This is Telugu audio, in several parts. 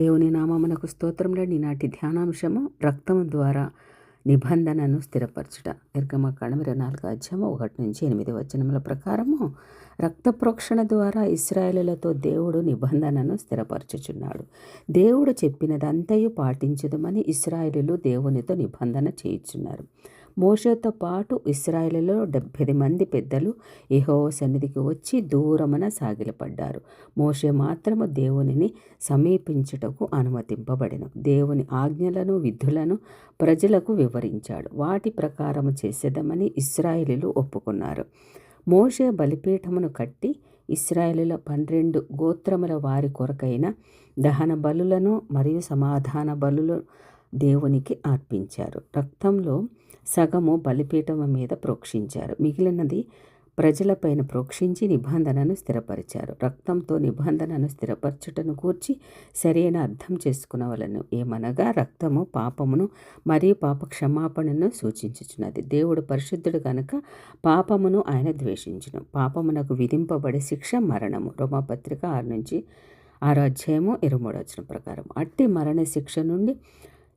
దేవుని నామమునకు స్తోత్రంలో ఈనాటి ధ్యానాంశము రక్తము ద్వారా నిబంధనను స్థిరపరచుట. నిర్గమకాండం 24:1-8 ప్రకారము రక్త ప్రోక్షణ ద్వారా ఇశ్రాయేలులతో దేవుడు నిబంధనను స్థిరపరచుచున్నాడు. దేవుడు చెప్పినదంతయు పాటించుదమని ఇశ్రాయేలులు దేవునితో నిబంధన చేయుచున్నారు. మోషేతో పాటు ఇశ్రాయేలులో 70 మంది పెద్దలు యెహోవా సన్నిధికి వచ్చి దూరమున సాగిలపడ్డారు. మోషే మాత్రము దేవునిని సమీపించుటకు అనుమతింపబడెను. దేవుని ఆజ్ఞలను విధులను ప్రజలకు వివరించాడు. వాటి ప్రకారము చేసేదమని ఇశ్రాయేలీయులు ఒప్పుకున్నారు. మోషే బలిపీఠమును కట్టి ఇశ్రాయేలుల 12 గోత్రముల వారి కొరకైన దహన బలులను మరియు సమాధాన బలులు దేవునికి అర్పించారు. రక్తంలో సగము బలిపీఠము మీద ప్రోక్షించారు, మిగిలినది ప్రజలపైన ప్రోక్షించి నిబంధనను స్థిరపరిచారు. రక్తంతో నిబంధనను స్థిరపరచుటను గూర్చి సరైన అర్థం చేసుకునవలను. ఏమనగా రక్తము పాపమును మరియు పాప క్షమాపణను సూచించుచున్నది. దేవుడు పరిశుద్ధుడు గనుక పాపమును ఆయన ద్వేషించును. పాపమునకు విధింపబడే శిక్ష మరణము. రోమాపత్రిక 6:23 ప్రకారం అట్టి మరణ శిక్ష నుండి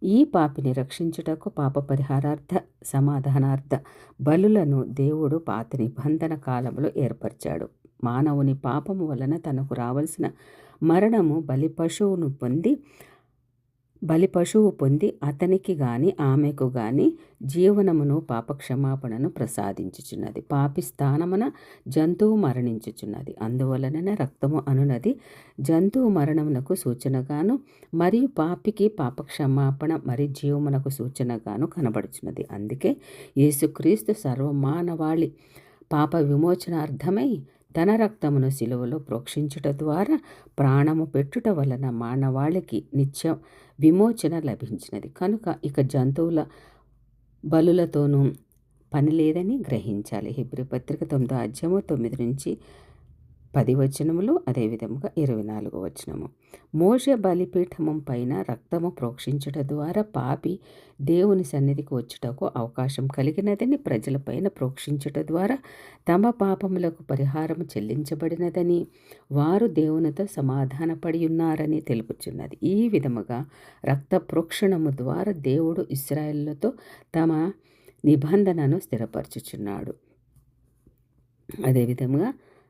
ఈ పాపిని రక్షించుటకు పాప పరిహారార్థ సమాధానార్థ బలులను దేవుడు పాత నిబంధన కాలంలో ఏర్పరిచాడు. మానవుని పాపము వలన తనకు రావలసిన మరణము బలి పశువు పొంది అతనికి గాని ఆమెకు గాని జీవనమును పాపక్షమాపణను ప్రసాదించుచున్నది. పాపి స్థానమున జంతువు మరణించుచున్నది. అందువలననే రక్తము అనునది జంతువు మరణమునకు సూచనగాను మరియు పాపికి పాపక్షమాపణ మరియు జీవమునకు సూచనగాను కనబడుచున్నది. అందుకే యేసుక్రీస్తు సర్వమానవాళి పాప విమోచనార్థమై తన రక్తమును సిలువలో ప్రోక్షించుట ద్వారా ప్రాణము పెట్టుట వలన మానవాళికి నిత్య విమోచన లభించినది. కనుక ఇక జంతువుల బలులతోనూ పని లేదని గ్రహించాలి. హెబ్రీ పత్రిక 9:9-10 అదేవిధంగా 24 మోషే బలిపీఠము పైన రక్తము ప్రోక్షించుట ద్వారా పాపి దేవుని సన్నిధికి వచ్చుటకు అవకాశం కలిగినదని, ప్రజలపైన ప్రోక్షించుట ద్వారా తమ పాపములకు పరిహారము చెల్లించబడినదని, వారు దేవునితో సమాధానపడి ఉన్నారని తెలుపుచున్నది. ఈ విధముగా రక్త ప్రోక్షణము ద్వారా దేవుడు ఇశ్రాయేలులతో తమ నిబంధనను స్థిరపరచుచున్నాడు. అదేవిధంగా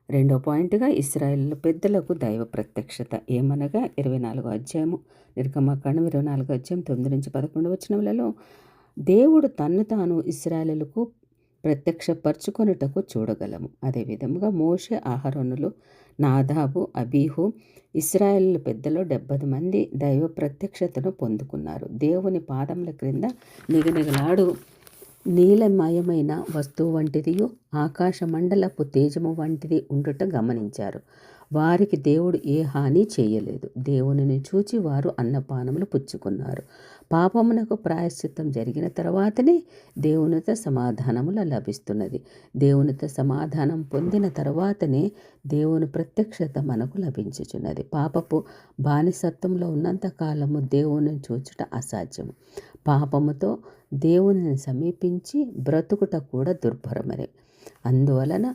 2వ పాయింట్గా ఇశ్రాయేలు పెద్దలకు దైవ ప్రత్యక్షత. ఏమనగా 24 నిర్గమకాండం 24:9-11 దేవుడు తన్ను తాను ఇశ్రాయేలులకు ప్రత్యక్షపరచుకొనుటకు చూడగలము. అదేవిధంగా మోషే, అహరోనులు, నాదాబు, అబీహు ఇశ్రాయేలు పెద్దలు 70 మంది దైవ ప్రత్యక్షతను పొందుకున్నారు. దేవుని పాదముల క్రింద నిగనిగలాడు నీలమయమైన వస్తువు వంటిదియు ఆకాశ మండలపు తేజము వంటిది ఉండుట గమనించారు. వారికి దేవుడు ఏ హాని చేయలేదు. దేవునిని చూచి వారు అన్నపానములు పుచ్చుకున్నారు. పాపమునకు ప్రాయశ్చిత్తం జరిగిన తర్వాతనే దేవునితో సమాధానములు లభిస్తున్నది. దేవునితో సమాధానం పొందిన తర్వాతనే దేవుని ప్రత్యక్షత మనకు లభించుచున్నది. పాపపు బానిసత్వంలో ఉన్నంత కాలము దేవుని చూచుట అసాధ్యము. పాపముతో దేవునిని సమీపించి బ్రతుకుట కూడా దుర్భరమరే. అందువలన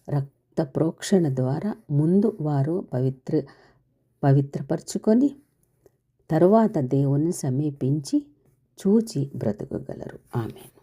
రక్త ప్రోక్షణ ద్వారా ముందు వారు పవిత్రపరచుకొని తరువాత దేవుని సమీపించి చూచి బ్రతుకగలరు. ఆమేన్.